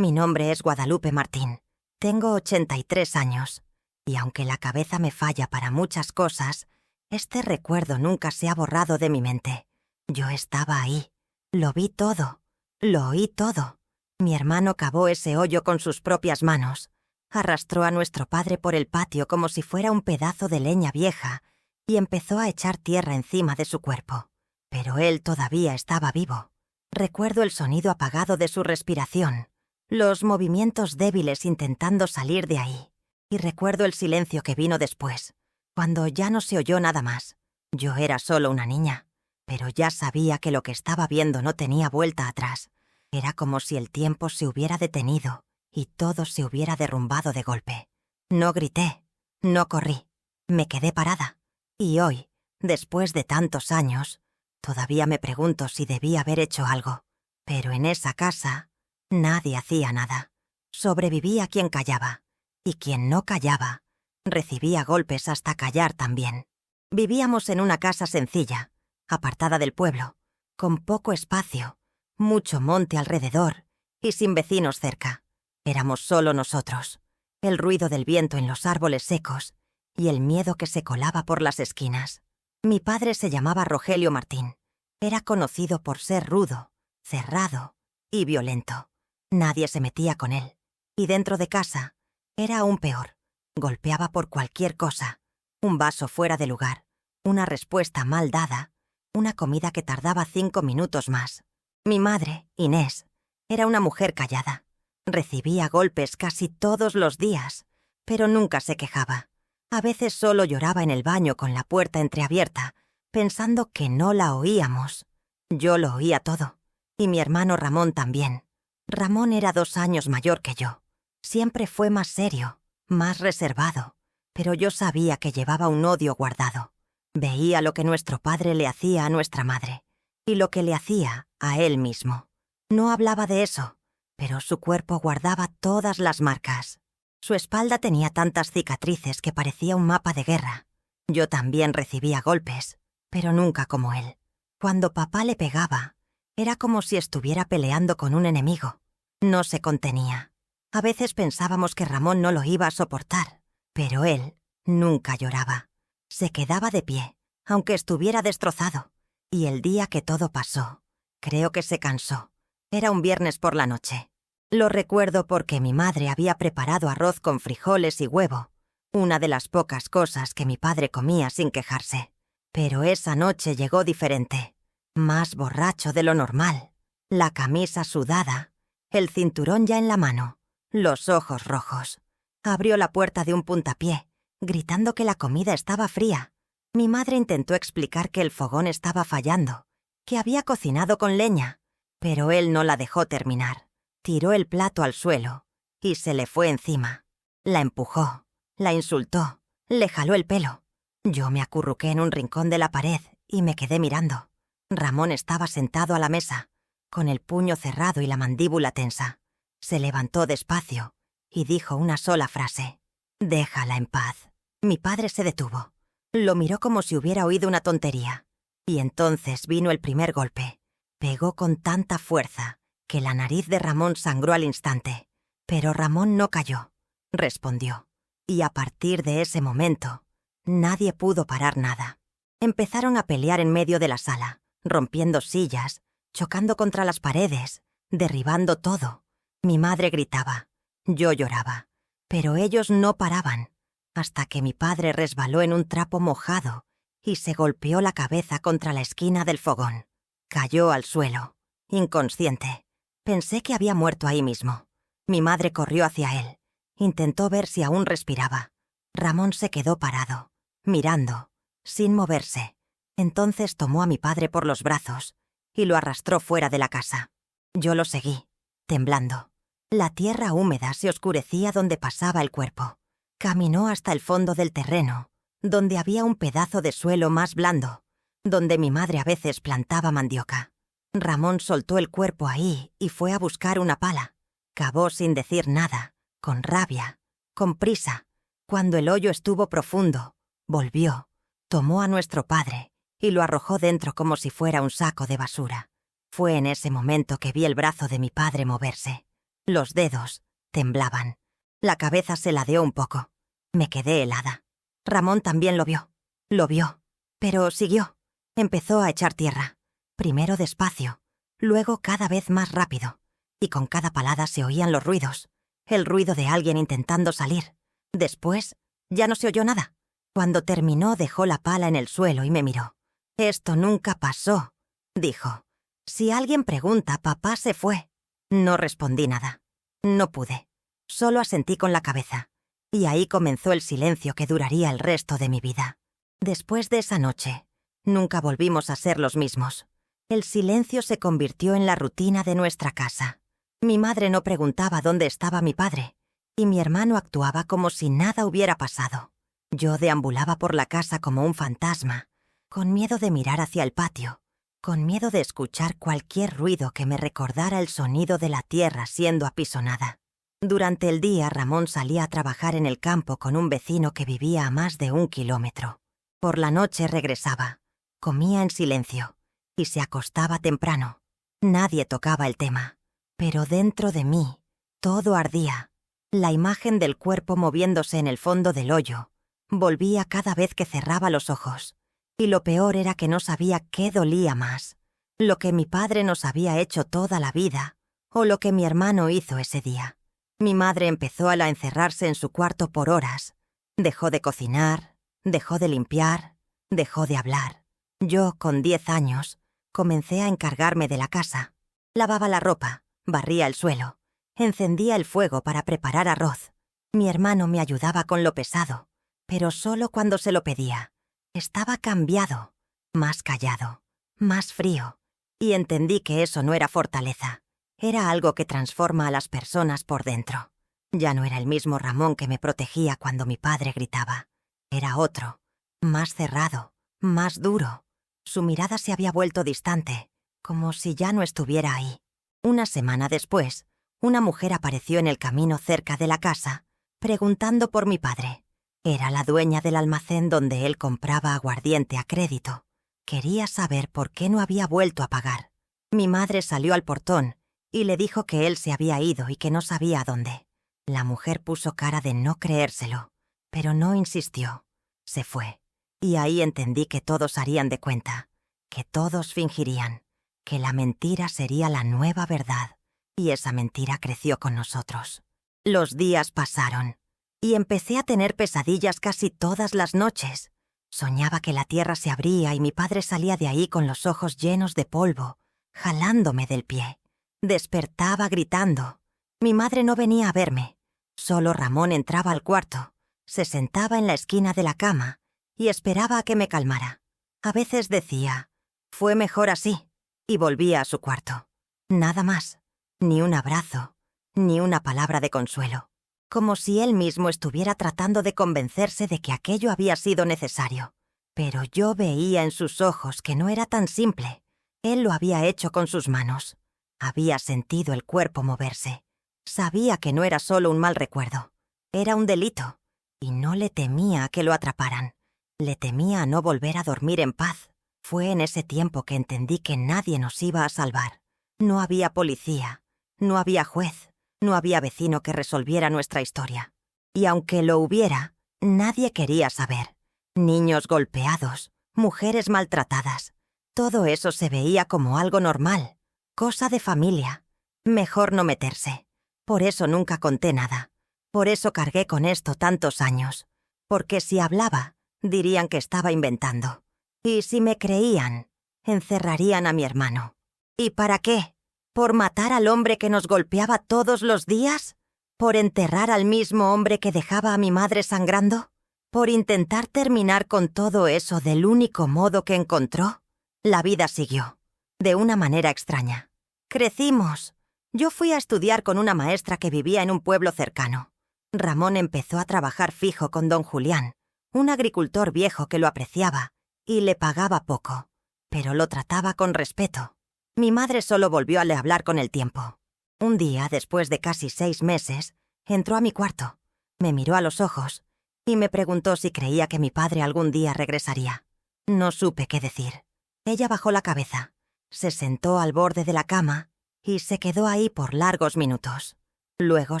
Mi nombre es Guadalupe Martín. Tengo 83 años. Y aunque la cabeza me falla para muchas cosas, este recuerdo nunca se ha borrado de mi mente. Yo estaba ahí. Lo vi todo. Lo oí todo. Mi hermano cavó ese hoyo con sus propias manos. Arrastró a nuestro padre por el patio como si fuera un pedazo de leña vieja y empezó a echar tierra encima de su cuerpo. Pero él todavía estaba vivo. Recuerdo el sonido apagado de su respiración, los movimientos débiles intentando salir de ahí. Y recuerdo el silencio que vino después, cuando ya no se oyó nada más. Yo era solo una niña, pero ya sabía que lo que estaba viendo no tenía vuelta atrás. Era como si el tiempo se hubiera detenido y todo se hubiera derrumbado de golpe. No grité, no corrí, me quedé parada. Y hoy, después de tantos años, todavía me pregunto si debía haber hecho algo. Pero en esa casa, nadie hacía nada. Sobrevivía quien callaba. Y quien no callaba, recibía golpes hasta callar también. Vivíamos en una casa sencilla, apartada del pueblo, con poco espacio, mucho monte alrededor y sin vecinos cerca. Éramos solo nosotros, el ruido del viento en los árboles secos y el miedo que se colaba por las esquinas. Mi padre se llamaba Rogelio Martín. Era conocido por ser rudo, cerrado y violento. Nadie se metía con él. Y dentro de casa, era aún peor. Golpeaba por cualquier cosa. Un vaso fuera de lugar, una respuesta mal dada, una comida que tardaba 5 minutos más. Mi madre, Inés, era una mujer callada. Recibía golpes casi todos los días, pero nunca se quejaba. A veces solo lloraba en el baño con la puerta entreabierta, pensando que no la oíamos. Yo lo oía todo, y mi hermano Ramón también. Ramón era 2 años mayor que yo. Siempre fue más serio, más reservado, pero yo sabía que llevaba un odio guardado. Veía lo que nuestro padre le hacía a nuestra madre, y lo que le hacía a él mismo. No hablaba de eso, pero su cuerpo guardaba todas las marcas. Su espalda tenía tantas cicatrices que parecía un mapa de guerra. Yo también recibía golpes, pero nunca como él. Cuando papá le pegaba, era como si estuviera peleando con un enemigo. No se contenía. A veces pensábamos que Ramón no lo iba a soportar, pero él nunca lloraba. Se quedaba de pie, aunque estuviera destrozado. Y el día que todo pasó, creo que se cansó. Era un viernes por la noche. Lo recuerdo porque mi madre había preparado arroz con frijoles y huevo, una de las pocas cosas que mi padre comía sin quejarse. Pero esa noche llegó diferente, más borracho de lo normal. La camisa sudada, el cinturón ya en la mano. Los ojos rojos. Abrió la puerta de un puntapié, gritando que la comida estaba fría. Mi madre intentó explicar que el fogón estaba fallando, que había cocinado con leña, pero él no la dejó terminar. Tiró el plato al suelo y se le fue encima. La empujó, la insultó, le jaló el pelo. Yo me acurruqué en un rincón de la pared y me quedé mirando. Ramón estaba sentado a la mesa, con el puño cerrado y la mandíbula tensa. Se levantó despacio y dijo una sola frase: «Déjala en paz». Mi padre se detuvo. Lo miró como si hubiera oído una tontería. Y entonces vino el primer golpe. Pegó con tanta fuerza que la nariz de Ramón sangró al instante. Pero Ramón no cayó. Respondió. Y a partir de ese momento, nadie pudo parar nada. Empezaron a pelear en medio de la sala, rompiendo sillas, chocando contra las paredes, derribando todo. Mi madre gritaba, yo lloraba, pero ellos no paraban, hasta que mi padre resbaló en un trapo mojado y se golpeó la cabeza contra la esquina del fogón. Cayó al suelo, inconsciente. Pensé que había muerto ahí mismo. Mi madre corrió hacia él. Intentó ver si aún respiraba. Ramón se quedó parado, mirando, sin moverse. Entonces tomó a mi padre por los brazos y lo arrastró fuera de la casa. Yo lo seguí, temblando. La tierra húmeda se oscurecía donde pasaba el cuerpo. Caminó hasta el fondo del terreno, donde había un pedazo de suelo más blando, donde mi madre a veces plantaba mandioca. Ramón soltó el cuerpo ahí y fue a buscar una pala. Cavó sin decir nada, con rabia, con prisa. Cuando el hoyo estuvo profundo, volvió, tomó a nuestro padre y lo arrojó dentro como si fuera un saco de basura. Fue en ese momento que vi el brazo de mi padre moverse. Los dedos temblaban. La cabeza se ladeó un poco. Me quedé helada. Ramón también lo vio. Lo vio. Pero siguió. Empezó a echar tierra. Primero despacio, luego cada vez más rápido. Y con cada palada se oían los ruidos. El ruido de alguien intentando salir. Después, ya no se oyó nada. Cuando terminó, dejó la pala en el suelo y me miró. «Esto nunca pasó», dijo. «Si alguien pregunta, papá se fue». No respondí nada. No pude. Solo asentí con la cabeza. Y ahí comenzó el silencio que duraría el resto de mi vida. Después de esa noche, nunca volvimos a ser los mismos. El silencio se convirtió en la rutina de nuestra casa. Mi madre no preguntaba dónde estaba mi padre, y mi hermano actuaba como si nada hubiera pasado. Yo deambulaba por la casa como un fantasma, con miedo de mirar hacia el patio, con miedo de escuchar cualquier ruido que me recordara el sonido de la tierra siendo apisonada. Durante el día, Ramón salía a trabajar en el campo con un vecino que vivía a más de 1 kilómetro. Por la noche regresaba, comía en silencio y se acostaba temprano. Nadie tocaba el tema, pero dentro de mí todo ardía. La imagen del cuerpo moviéndose en el fondo del hoyo volvía cada vez que cerraba los ojos. Y lo peor era que no sabía qué dolía más, lo que mi padre nos había hecho toda la vida o lo que mi hermano hizo ese día. Mi madre empezó a encerrarse en su cuarto por horas. Dejó de cocinar, dejó de limpiar, dejó de hablar. Yo, con 10 años, comencé a encargarme de la casa. Lavaba la ropa, barría el suelo, encendía el fuego para preparar arroz. Mi hermano me ayudaba con lo pesado, pero solo cuando se lo pedía. Estaba cambiado, más callado, más frío, y entendí que eso no era fortaleza. Era algo que transforma a las personas por dentro. Ya no era el mismo Ramón que me protegía cuando mi padre gritaba. Era otro, más cerrado, más duro. Su mirada se había vuelto distante, como si ya no estuviera ahí. Una semana después, una mujer apareció en el camino cerca de la casa, preguntando por mi padre. Era la dueña del almacén donde él compraba aguardiente a crédito. Quería saber por qué no había vuelto a pagar. Mi madre salió al portón y le dijo que él se había ido y que no sabía a dónde. La mujer puso cara de no creérselo, pero no insistió. Se fue. Y ahí entendí que todos harían de cuenta, que todos fingirían, que la mentira sería la nueva verdad, y esa mentira creció con nosotros. Los días pasaron, y empecé a tener pesadillas casi todas las noches. Soñaba que la tierra se abría y mi padre salía de ahí con los ojos llenos de polvo, jalándome del pie. Despertaba gritando. Mi madre no venía a verme. Solo Ramón entraba al cuarto, se sentaba en la esquina de la cama y esperaba a que me calmara. A veces decía, «Fue mejor así», y volvía a su cuarto. Nada más, ni un abrazo, ni una palabra de consuelo. Como si él mismo estuviera tratando de convencerse de que aquello había sido necesario. Pero yo veía en sus ojos que no era tan simple. Él lo había hecho con sus manos. Había sentido el cuerpo moverse. Sabía que no era solo un mal recuerdo. Era un delito. Y no le temía a que lo atraparan. Le temía a no volver a dormir en paz. Fue en ese tiempo que entendí que nadie nos iba a salvar. No había policía, no había juez, no había vecino que resolviera nuestra historia. Y aunque lo hubiera, nadie quería saber. Niños golpeados, mujeres maltratadas. Todo eso se veía como algo normal, cosa de familia. Mejor no meterse. Por eso nunca conté nada. Por eso cargué con esto tantos años. Porque si hablaba, dirían que estaba inventando. Y si me creían, encerrarían a mi hermano. ¿Y para qué? ¿Por matar al hombre que nos golpeaba todos los días? ¿Por enterrar al mismo hombre que dejaba a mi madre sangrando? ¿Por intentar terminar con todo eso del único modo que encontró? La vida siguió, de una manera extraña. Crecimos. Yo fui a estudiar con una maestra que vivía en un pueblo cercano. Ramón empezó a trabajar fijo con don Julián, un agricultor viejo que lo apreciaba y le pagaba poco, pero lo trataba con respeto. Mi madre solo volvió a le hablar con el tiempo. Un día, después de casi 6 meses, entró a mi cuarto, me miró a los ojos y me preguntó si creía que mi padre algún día regresaría. No supe qué decir. Ella bajó la cabeza, se sentó al borde de la cama y se quedó ahí por largos minutos. Luego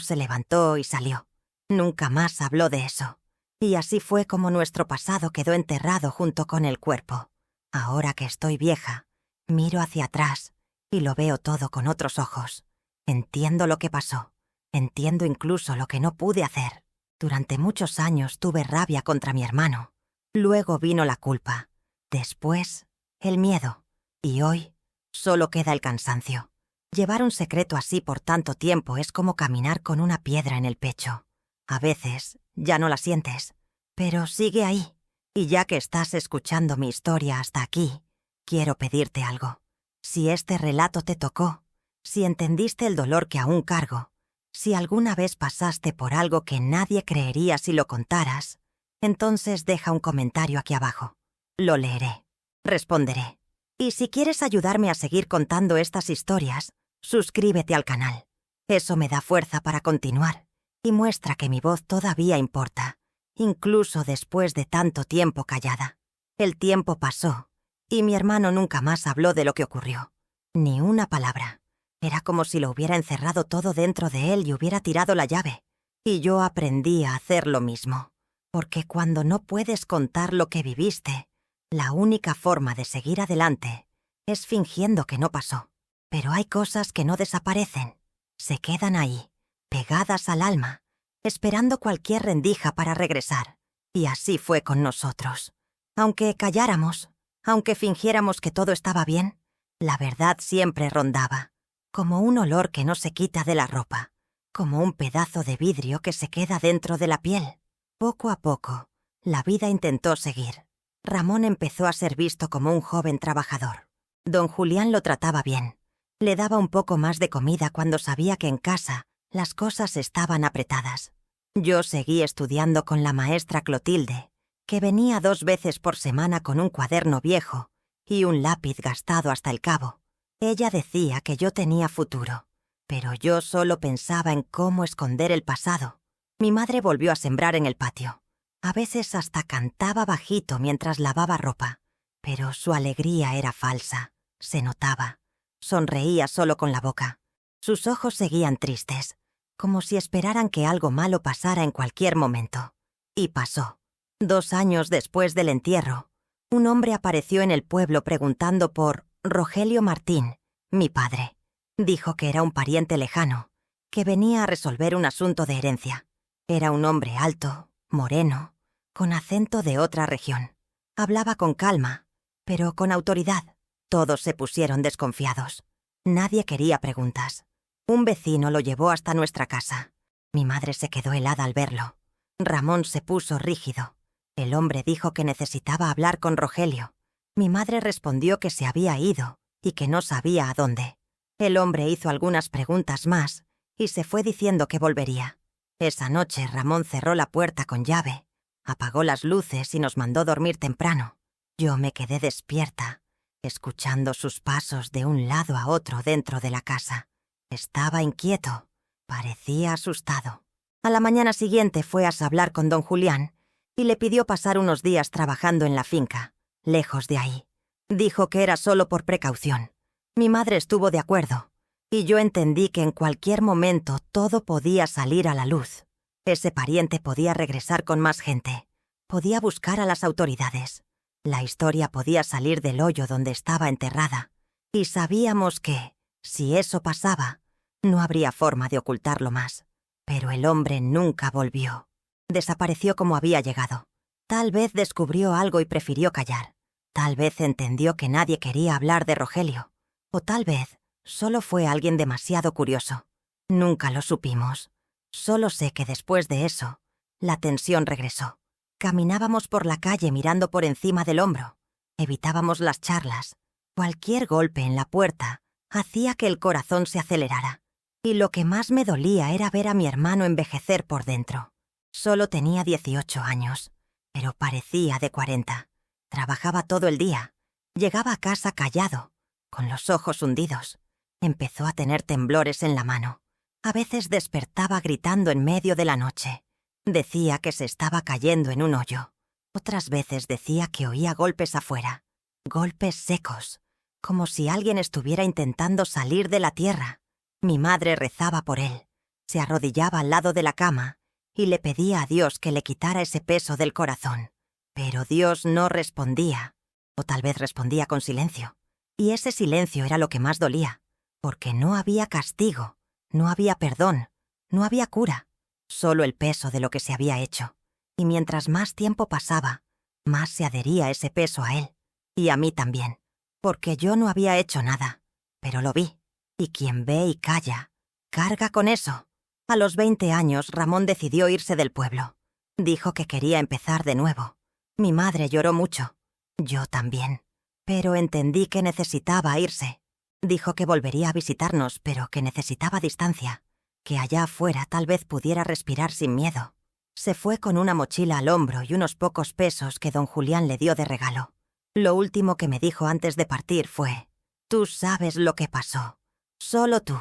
se levantó y salió. Nunca más habló de eso. Y así fue como nuestro pasado quedó enterrado junto con el cuerpo. Ahora que estoy vieja, miro hacia atrás y lo veo todo con otros ojos. Entiendo lo que pasó. Entiendo incluso lo que no pude hacer. Durante muchos años tuve rabia contra mi hermano. Luego vino la culpa. Después, el miedo. Y hoy, solo queda el cansancio. Llevar un secreto así por tanto tiempo es como caminar con una piedra en el pecho. A veces, ya no la sientes, pero sigue ahí. Y ya que estás escuchando mi historia hasta aquí, quiero pedirte algo. Si este relato te tocó, si entendiste el dolor que aún cargo, si alguna vez pasaste por algo que nadie creería si lo contaras, entonces deja un comentario aquí abajo. Lo leeré. Responderé. Y si quieres ayudarme a seguir contando estas historias, suscríbete al canal. Eso me da fuerza para continuar y muestra que mi voz todavía importa, incluso después de tanto tiempo callada. El tiempo pasó y mi hermano nunca más habló de lo que ocurrió. Ni una palabra. Era como si lo hubiera encerrado todo dentro de él y hubiera tirado la llave. Y yo aprendí a hacer lo mismo. Porque cuando no puedes contar lo que viviste, la única forma de seguir adelante es fingiendo que no pasó. Pero hay cosas que no desaparecen. Se quedan ahí, pegadas al alma, esperando cualquier rendija para regresar. Y así fue con nosotros. Aunque calláramos, aunque fingiéramos que todo estaba bien, la verdad siempre rondaba, como un olor que no se quita de la ropa, como un pedazo de vidrio que se queda dentro de la piel. Poco a poco, la vida intentó seguir. Ramón empezó a ser visto como un joven trabajador. Don Julián lo trataba bien. Le daba un poco más de comida cuando sabía que en casa las cosas estaban apretadas. Yo seguí estudiando con la maestra Clotilde, que venía 2 veces por semana con un cuaderno viejo y un lápiz gastado hasta el cabo. Ella decía que yo tenía futuro, pero yo solo pensaba en cómo esconder el pasado. Mi madre volvió a sembrar en el patio. A veces hasta cantaba bajito mientras lavaba ropa, pero su alegría era falsa, se notaba. Sonreía solo con la boca. Sus ojos seguían tristes, como si esperaran que algo malo pasara en cualquier momento. Y pasó. 2 años después del entierro, un hombre apareció en el pueblo preguntando por Rogelio Martín, mi padre. Dijo que era un pariente lejano, que venía a resolver un asunto de herencia. Era un hombre alto, moreno, con acento de otra región. Hablaba con calma, pero con autoridad. Todos se pusieron desconfiados. Nadie quería preguntas. Un vecino lo llevó hasta nuestra casa. Mi madre se quedó helada al verlo. Ramón se puso rígido. El hombre dijo que necesitaba hablar con Rogelio. Mi madre respondió que se había ido y que no sabía a dónde. El hombre hizo algunas preguntas más y se fue diciendo que volvería. Esa noche Ramón cerró la puerta con llave, apagó las luces y nos mandó dormir temprano. Yo me quedé despierta, escuchando sus pasos de un lado a otro dentro de la casa. Estaba inquieto, parecía asustado. A la mañana siguiente fue a hablar con don Julián y le pidió pasar unos días trabajando en la finca, lejos de ahí. Dijo que era solo por precaución. Mi madre estuvo de acuerdo, y yo entendí que en cualquier momento todo podía salir a la luz. Ese pariente podía regresar con más gente, podía buscar a las autoridades. La historia podía salir del hoyo donde estaba enterrada, y sabíamos que, si eso pasaba, no habría forma de ocultarlo más. Pero el hombre nunca volvió. Desapareció como había llegado. Tal vez descubrió algo y prefirió callar. Tal vez entendió que nadie quería hablar de Rogelio. O tal vez solo fue alguien demasiado curioso. Nunca lo supimos. Solo sé que después de eso, la tensión regresó. Caminábamos por la calle mirando por encima del hombro. Evitábamos las charlas. Cualquier golpe en la puerta hacía que el corazón se acelerara. Y lo que más me dolía era ver a mi hermano envejecer por dentro. Solo tenía 18 años, pero parecía de 40. Trabajaba todo el día. Llegaba a casa callado, con los ojos hundidos. Empezó a tener temblores en la mano. A veces despertaba gritando en medio de la noche. Decía que se estaba cayendo en un hoyo. Otras veces decía que oía golpes afuera. Golpes secos, como si alguien estuviera intentando salir de la tierra. Mi madre rezaba por él. Se arrodillaba al lado de la cama y le pedía a Dios que le quitara ese peso del corazón. Pero Dios no respondía, o tal vez respondía con silencio. Y ese silencio era lo que más dolía, porque no había castigo, no había perdón, no había cura, solo el peso de lo que se había hecho. Y mientras más tiempo pasaba, más se adhería ese peso a él, y a mí también, porque yo no había hecho nada, pero lo vi. Y quien ve y calla, carga con eso. A los 20 años, Ramón decidió irse del pueblo. Dijo que quería empezar de nuevo. Mi madre lloró mucho. Yo también. Pero entendí que necesitaba irse. Dijo que volvería a visitarnos, pero que necesitaba distancia. Que allá afuera tal vez pudiera respirar sin miedo. Se fue con una mochila al hombro y unos pocos pesos que don Julián le dio de regalo. Lo último que me dijo antes de partir fue: «Tú sabes lo que pasó. Solo tú.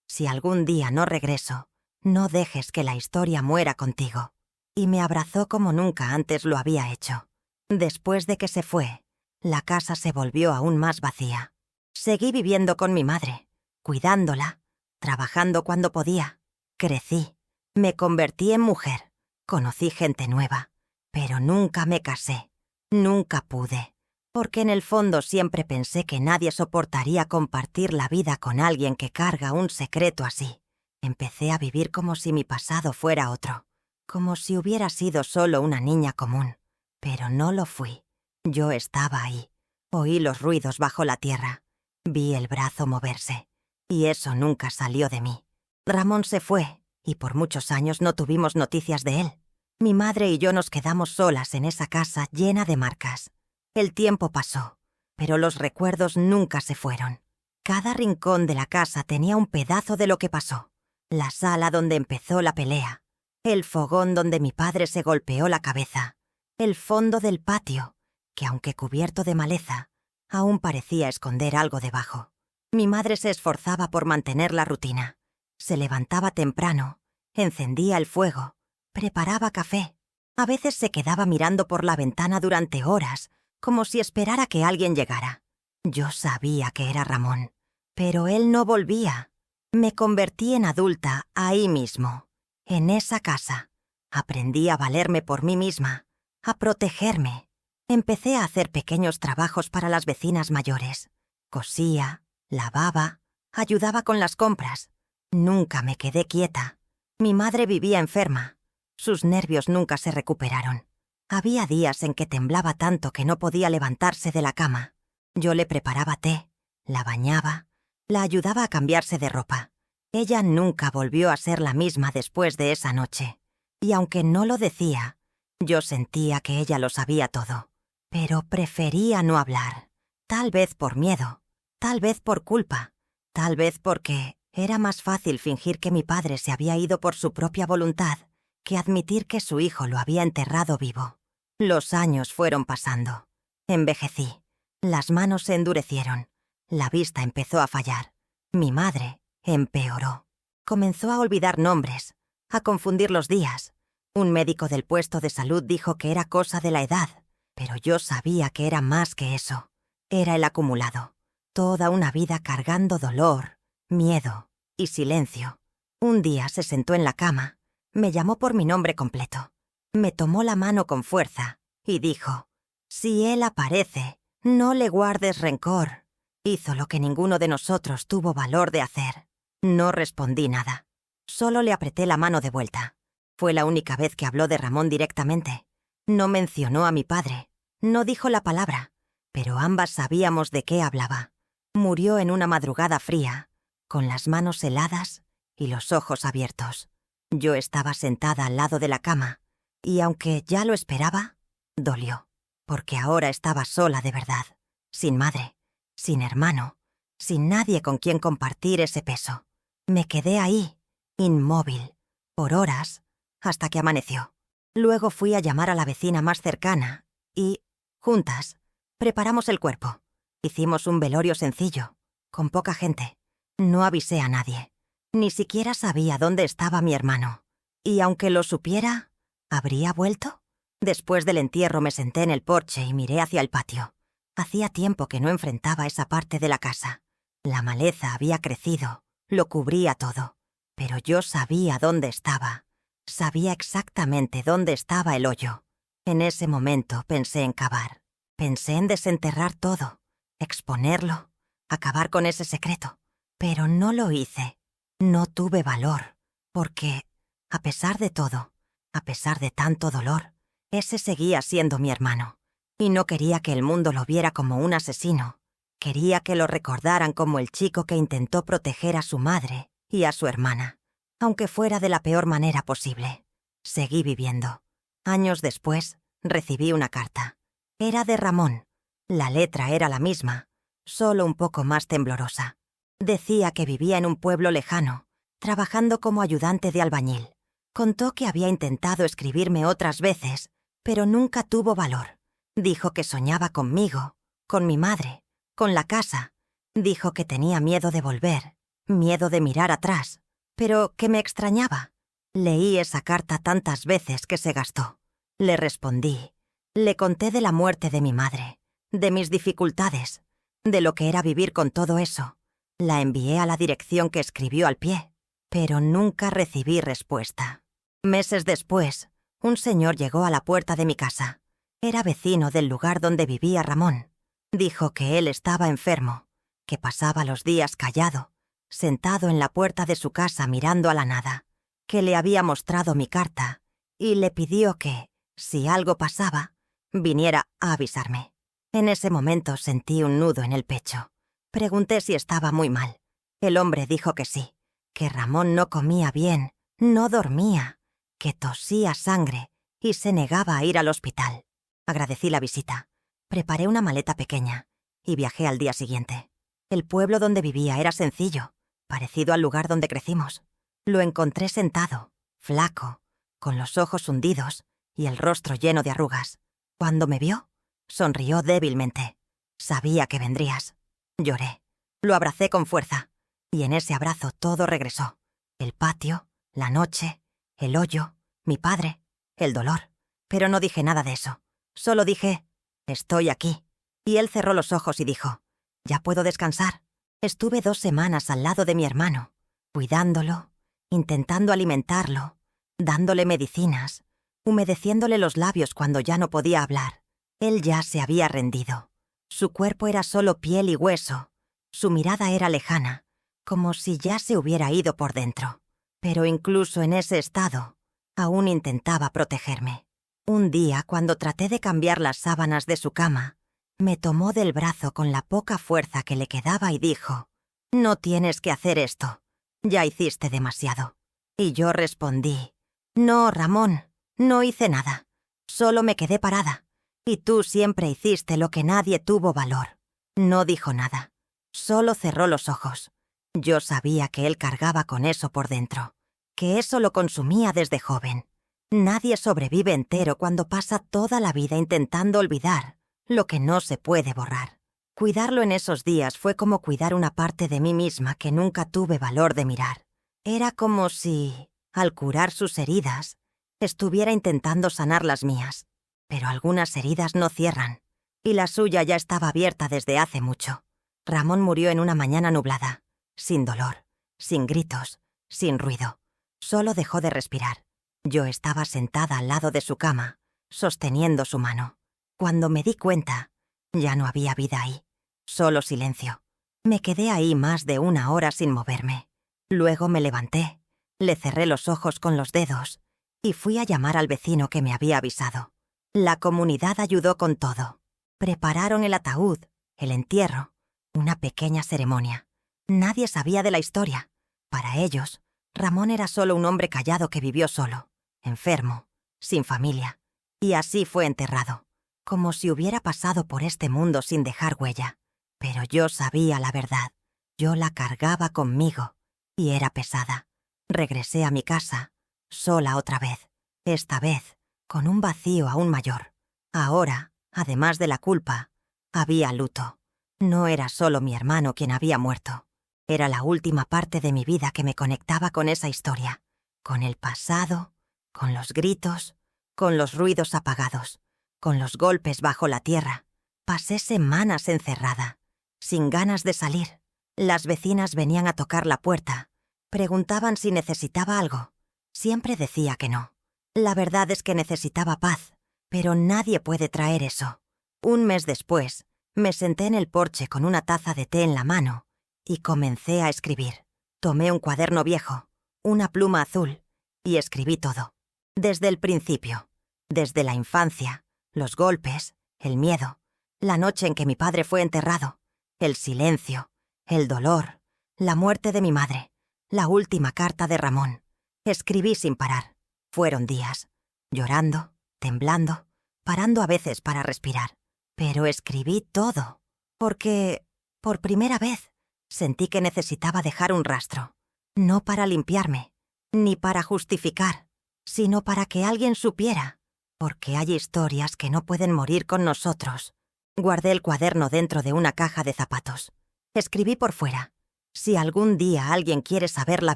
Si algún día no regreso, no dejes que la historia muera contigo». Y me abrazó como nunca antes lo había hecho. Después de que se fue, la casa se volvió aún más vacía. Seguí viviendo con mi madre, cuidándola, trabajando cuando podía. Crecí, me convertí en mujer, conocí gente nueva, pero nunca me casé, nunca pude, porque en el fondo siempre pensé que nadie soportaría compartir la vida con alguien que carga un secreto así. Empecé a vivir como si mi pasado fuera otro, como si hubiera sido solo una niña común, pero no lo fui. Yo estaba ahí, oí los ruidos bajo la tierra, vi el brazo moverse, y eso nunca salió de mí. Ramón se fue, y por muchos años no tuvimos noticias de él. Mi madre y yo nos quedamos solas en esa casa llena de marcas. El tiempo pasó, pero los recuerdos nunca se fueron. Cada rincón de la casa tenía un pedazo de lo que pasó. La sala donde empezó la pelea, el fogón donde mi padre se golpeó la cabeza, el fondo del patio, que aunque cubierto de maleza, aún parecía esconder algo debajo. Mi madre se esforzaba por mantener la rutina. Se levantaba temprano, encendía el fuego, preparaba café. A veces se quedaba mirando por la ventana durante horas, como si esperara que alguien llegara. Yo sabía que era Ramón, pero él no volvía. Me convertí en adulta ahí mismo, en esa casa. Aprendí a valerme por mí misma, a protegerme. Empecé a hacer pequeños trabajos para las vecinas mayores. Cosía, lavaba, ayudaba con las compras. Nunca me quedé quieta. Mi madre vivía enferma. Sus nervios nunca se recuperaron. Había días en que temblaba tanto que no podía levantarse de la cama. Yo le preparaba té, la bañaba, la ayudaba a cambiarse de ropa. Ella nunca volvió a ser la misma después de esa noche. Y aunque no lo decía, yo sentía que ella lo sabía todo. Pero prefería no hablar. Tal vez por miedo, tal vez por culpa, tal vez porque era más fácil fingir que mi padre se había ido por su propia voluntad que admitir que su hijo lo había enterrado vivo. Los años fueron pasando. Envejecí. Las manos se endurecieron. La vista empezó a fallar. Mi madre empeoró. Comenzó a olvidar nombres, a confundir los días. Un médico del puesto de salud dijo que era cosa de la edad, pero yo sabía que era más que eso. Era el acumulado. Toda una vida cargando dolor, miedo y silencio. Un día se sentó en la cama, me llamó por mi nombre completo. Me tomó la mano con fuerza y dijo: «Si él aparece, no le guardes rencor». Hizo lo que ninguno de nosotros tuvo valor de hacer. No respondí nada. Solo le apreté la mano de vuelta. Fue la única vez que habló de Ramón directamente. No mencionó a mi padre. No dijo la palabra. Pero ambas sabíamos de qué hablaba. Murió en una madrugada fría, con las manos heladas y los ojos abiertos. Yo estaba sentada al lado de la cama, y aunque ya lo esperaba, dolió, porque ahora estaba sola de verdad, sin madre, sin hermano, sin nadie con quien compartir ese peso. Me quedé ahí, inmóvil, por horas, hasta que amaneció. Luego fui a llamar a la vecina más cercana y, juntas, preparamos el cuerpo. Hicimos un velorio sencillo, con poca gente. No avisé a nadie. Ni siquiera sabía dónde estaba mi hermano. Y aunque lo supiera, ¿habría vuelto? Después del entierro me senté en el porche y miré hacia el patio. Hacía tiempo que no enfrentaba esa parte de la casa. La maleza había crecido, lo cubría todo. pero yo sabía dónde estaba. Sabía exactamente dónde estaba el hoyo. En ese momento pensé en cavar. Pensé en desenterrar todo, exponerlo, acabar con ese secreto. Pero no lo hice. No tuve valor, porque, a pesar de todo, a pesar de tanto dolor, ese seguía siendo mi hermano. Y no quería que el mundo lo viera como un asesino. Quería que lo recordaran como el chico que intentó proteger a su madre y a su hermana, aunque fuera de la peor manera posible. Seguí viviendo. Años después, recibí una carta. Era de Ramón. La letra era la misma, solo un poco más temblorosa. Decía que vivía en un pueblo lejano, trabajando como ayudante de albañil. Contó que había intentado escribirme otras veces, pero nunca tuvo valor. Dijo que soñaba conmigo, con mi madre, con la casa. Dijo que tenía miedo de volver, miedo de mirar atrás, pero que me extrañaba. Leí esa carta tantas veces que se gastó. Le respondí. Le conté de la muerte de mi madre, de mis dificultades, de lo que era vivir con todo eso. La envié a la dirección que escribió al pie, pero nunca recibí respuesta. Meses después, un señor llegó a la puerta de mi casa. Era vecino del lugar donde vivía Ramón. Dijo que él estaba enfermo, que pasaba los días callado, sentado en la puerta de su casa mirando a la nada, que le había mostrado mi carta y le pidió que, si algo pasaba, viniera a avisarme. En ese momento sentí un nudo en el pecho. Pregunté si estaba muy mal. El hombre dijo que sí, que Ramón no comía bien, no dormía, que tosía sangre y se negaba a ir al hospital. Agradecí la visita. Preparé una maleta pequeña y viajé al día siguiente. El pueblo donde vivía era sencillo, parecido al lugar donde crecimos. Lo encontré sentado, flaco, con los ojos hundidos y el rostro lleno de arrugas. Cuando me vio, sonrió débilmente. Sabía que vendrías. Lloré. Lo abracé con fuerza, y en ese abrazo todo regresó. El patio, la noche, el hoyo, mi padre, el dolor. Pero no dije nada de eso. Solo dije, estoy aquí. Y él cerró los ojos y dijo, ya puedo descansar. Estuve 2 semanas al lado de mi hermano, cuidándolo, intentando alimentarlo, dándole medicinas, humedeciéndole los labios cuando ya no podía hablar. Él ya se había rendido. Su cuerpo era solo piel y hueso. Su mirada era lejana, como si ya se hubiera ido por dentro. Pero incluso en ese estado, aún intentaba protegerme. Un día, cuando traté de cambiar las sábanas de su cama, me tomó del brazo con la poca fuerza que le quedaba y dijo, «No tienes que hacer esto. Ya hiciste demasiado». Y yo respondí, «No, Ramón, no hice nada. Solo me quedé parada. Y tú siempre hiciste lo que nadie tuvo valor». No dijo nada. Solo cerró los ojos. Yo sabía que él cargaba con eso por dentro, que eso lo consumía desde joven. Nadie sobrevive entero cuando pasa toda la vida intentando olvidar lo que no se puede borrar. Cuidarlo en esos días fue como cuidar una parte de mí misma que nunca tuve valor de mirar. Era como si, al curar sus heridas, estuviera intentando sanar las mías. Pero algunas heridas no cierran, y la suya ya estaba abierta desde hace mucho. Ramón murió en una mañana nublada, sin dolor, sin gritos, sin ruido. Solo dejó de respirar. Yo estaba sentada al lado de su cama, sosteniendo su mano. Cuando me di cuenta, ya no había vida ahí, solo silencio. Me quedé ahí más de 1 hora sin moverme. Luego me levanté, le cerré los ojos con los dedos y fui a llamar al vecino que me había avisado. La comunidad ayudó con todo. Prepararon el ataúd, el entierro, una pequeña ceremonia. Nadie sabía de la historia. Para ellos, Ramón era solo un hombre callado que vivió solo, enfermo, sin familia. Y así fue enterrado, como si hubiera pasado por este mundo sin dejar huella. Pero yo sabía la verdad. Yo la cargaba conmigo, y era pesada. Regresé a mi casa, sola otra vez. Esta vez, con un vacío aún mayor. Ahora, además de la culpa, había luto. No era solo mi hermano quien había muerto. Era la última parte de mi vida que me conectaba con esa historia, con el pasado, con los gritos, con los ruidos apagados, con los golpes bajo la tierra. Pasé semanas encerrada, sin ganas de salir. Las vecinas venían a tocar la puerta, Preguntaban si necesitaba algo. Siempre decía que no. La verdad es que necesitaba paz, pero nadie puede traer eso. Un mes después, me senté en el porche con una taza de té en la mano y comencé a escribir. Tomé un cuaderno viejo, una pluma azul, y escribí todo. Desde el principio, desde la infancia, los golpes, el miedo, la noche en que mi padre fue enterrado, el silencio, el dolor, la muerte de mi madre, la última carta de Ramón. Escribí sin parar. Fueron días, llorando, temblando, parando a veces para respirar. Pero escribí todo, porque, por primera vez, sentí que necesitaba dejar un rastro. No para limpiarme, ni para justificar, sino para que alguien supiera, porque hay historias que no pueden morir con nosotros. Guardé el cuaderno dentro de una caja de zapatos. Escribí por fuera: si algún día alguien quiere saber la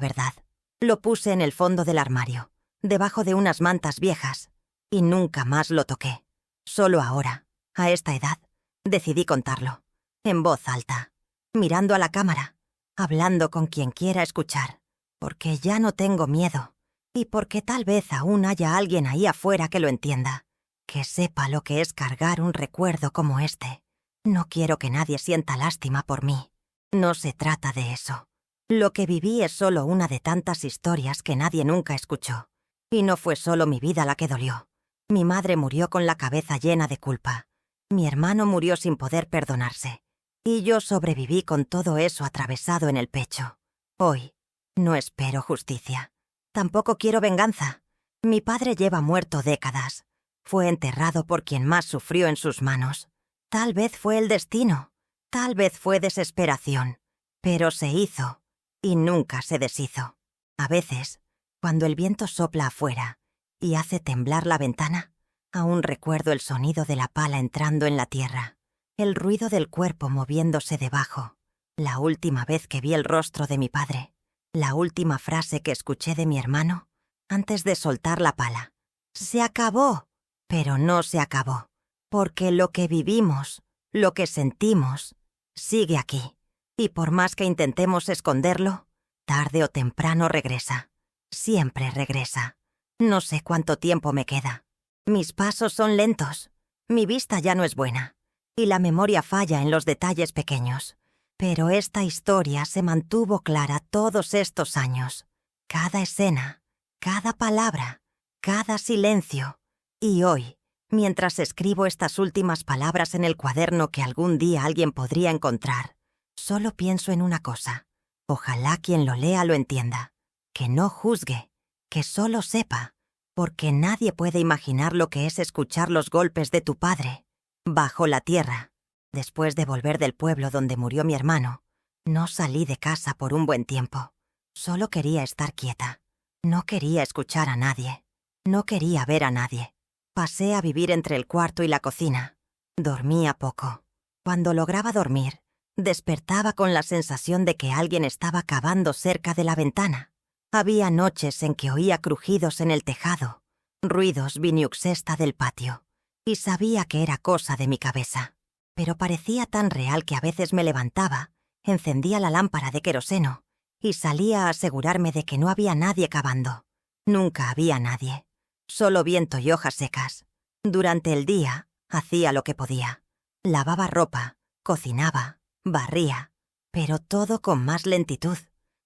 verdad. Lo puse en el fondo del armario, debajo de unas mantas viejas, y nunca más lo toqué. Solo ahora, a esta edad, decidí contarlo, en voz alta, mirando a la cámara, hablando con quien quiera escuchar, porque ya no tengo miedo, y porque tal vez aún haya alguien ahí afuera que lo entienda, que sepa lo que es cargar un recuerdo como este. No quiero que nadie sienta lástima por mí. No se trata de eso. Lo que viví es solo una de tantas historias que nadie nunca escuchó. Y no fue solo mi vida la que dolió. Mi madre murió con la cabeza llena de culpa. Mi hermano murió sin poder perdonarse. Y yo sobreviví con todo eso atravesado en el pecho. Hoy, no espero justicia. Tampoco quiero venganza. Mi padre lleva muerto décadas. Fue enterrado por quien más sufrió en sus manos. Tal vez fue el destino. Tal vez fue desesperación. Pero se hizo. Y nunca se deshizo. A veces, cuando el viento sopla afuera y hace temblar la ventana, aún recuerdo el sonido de la pala entrando en la tierra, el ruido del cuerpo moviéndose debajo, la última vez que vi el rostro de mi padre, la última frase que escuché de mi hermano antes de soltar la pala. Se acabó, pero no se acabó, porque lo que vivimos, lo que sentimos, sigue aquí. Y por más que intentemos esconderlo, tarde o temprano regresa. Siempre regresa. No sé cuánto tiempo me queda. Mis pasos son lentos. Mi vista ya no es buena. Y la memoria falla en los detalles pequeños. Pero esta historia se mantuvo clara todos estos años. Cada escena, cada palabra, cada silencio. Y hoy, mientras escribo estas últimas palabras en el cuaderno que algún día alguien podría encontrar, solo pienso en una cosa. Ojalá quien lo lea lo entienda. Que no juzgue, que solo sepa, porque nadie puede imaginar lo que es escuchar los golpes de tu padre bajo la tierra. Después de volver del pueblo donde murió mi hermano, no salí de casa por un buen tiempo. Solo quería estar quieta. No quería escuchar a nadie. No quería ver a nadie. Pasé a vivir entre el cuarto y la cocina. Dormía poco. Cuando lograba dormir, despertaba con la sensación de que alguien estaba cavando cerca de la ventana. Había noches en que oía crujidos en el tejado, ruidos viniuxesta del patio, y sabía que era cosa de mi cabeza. Pero parecía tan real que a veces me levantaba, encendía la lámpara de queroseno y salía a asegurarme de que no había nadie cavando. Nunca había nadie. Solo viento y hojas secas. Durante el día, hacía lo que podía. Lavaba ropa, cocinaba, barría, pero todo con más lentitud.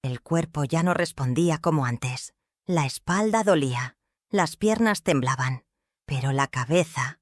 El cuerpo ya no respondía como antes. La espalda dolía, las piernas temblaban, pero la cabeza